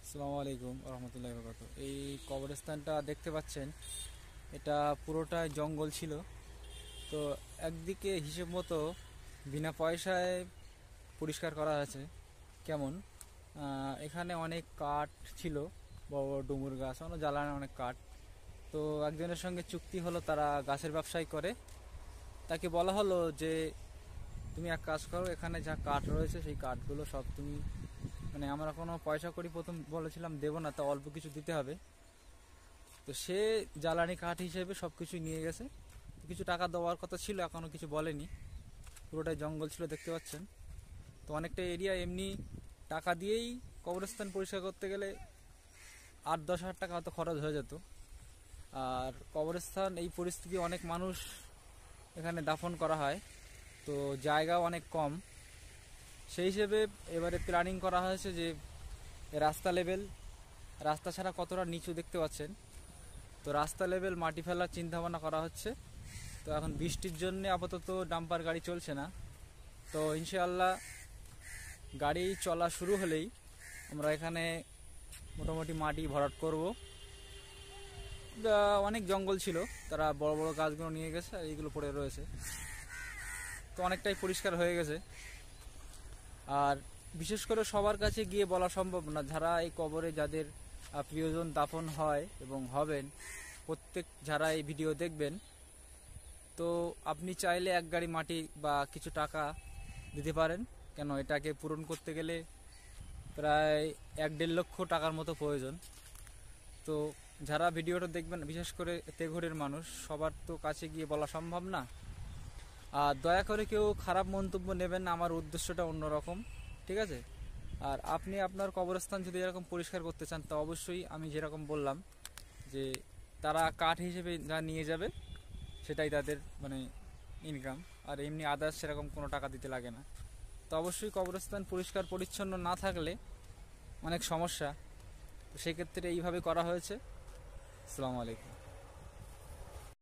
আসসালামু আলাইকুম রহমতুল্লাহি ওয়া বারাকাতুহু। এই কবরস্থানটা দেখতে পাচ্ছেন, এটা পুরোটাই জঙ্গল ছিল। তো একদিকে হিসেব মতো বিনা পয়সায় পরিষ্কার করা আছে। কেমন, এখানে অনেক কাঠ ছিল, বড় বড় ডুমুর গাছ, অনেক জ্বালানোর অনেক কাঠ। তো একজনের সঙ্গে চুক্তি হলো, তারা গাছের ব্যবসায় করে। তাকে বলা হলো যে তুমি এক কাজ করো, এখানে যা কাঠ রয়েছে সেই কাঠগুলো সব তুমি, মানে আমরা কোনো পয়সা করি প্রথম বলেছিলাম দেবো না, তা অল্প কিছু দিতে হবে। তো সে জ্বালানি কাঠ হিসেবে সব কিছুই নিয়ে গেছে। কিছু টাকা দেওয়ার কথা ছিল, এখনও কিছু বলেনি। পুরোটাই জঙ্গল ছিল দেখতে পাচ্ছেন। তো অনেকটা এরিয়া এমনি টাকা দিয়েই কবরস্থান পরিষ্কার করতে গেলে 8-10 হাজার টাকা হয়তো খরচ হয়ে যেত। আর কবরস্থান এই পরিস্থিতি, অনেক মানুষ এখানে দাফন করা হয়, তো জায়গাও অনেক কম। সেই হিসেবে এবারে প্ল্যানিং করা হয়েছে যে রাস্তা লেভেল, রাস্তা ছাড়া কতটা নিচু দেখতে পাচ্ছেন, তো রাস্তা লেভেল মাটি ফেলার চিন্তা ভাবনা করা হচ্ছে। তো এখন বৃষ্টির জন্য আপাতত ডাম্পার গাড়ি চলছে না। তো ইনশাআল্লাহ গাড়ি চলা শুরু হলেই আমরা এখানে মোটামুটি মাটি ভরাট করব। অনেক জঙ্গল ছিল, তারা বড় বড় গাছগুলো নিয়ে গেছে আর এইগুলো পড়ে রয়েছে। তো অনেকটাই পরিষ্কার হয়ে গেছে। আর বিশেষ করে সবার কাছে গিয়ে বলা সম্ভব না, যারা এই কবরে যাদের প্রিয়জন দাফন হয় এবং হবেন, প্রত্যেক যারা এই ভিডিও দেখবেন, তো আপনি চাইলে এক গাড়ি মাটি বা কিছু টাকা দিতে পারেন। কেন, এটাকে পূরণ করতে গেলে প্রায় 1-1.5 লক্ষ টাকার মতো প্রয়োজন। তো যারা ভিডিওটা দেখবেন, বিশেষ করে তেঘরের মানুষ, সবার তো কাছে গিয়ে বলা সম্ভব না। আর দয়া করে কেউ খারাপ মন্তব্য নেবেন না, আমার উদ্দেশ্যটা অন্যরকম, ঠিক আছে? আর আপনি আপনার কবরস্থান যদি এরকম পরিষ্কার করতে চান, তা অবশ্যই আমি যেরকম বললাম যে তারা কাঠ হিসেবে যা নিয়ে যাবে সেটাই তাদের মানে ইনকাম, আর এমনি আদার্স সেরকম কোনো টাকা দিতে লাগে না। তো অবশ্যই কবরস্থান পরিষ্কার পরিচ্ছন্ন না থাকলে অনেক সমস্যা, তো সেক্ষেত্রে এইভাবে করা হয়েছে। আসসালামু আলাইকুম।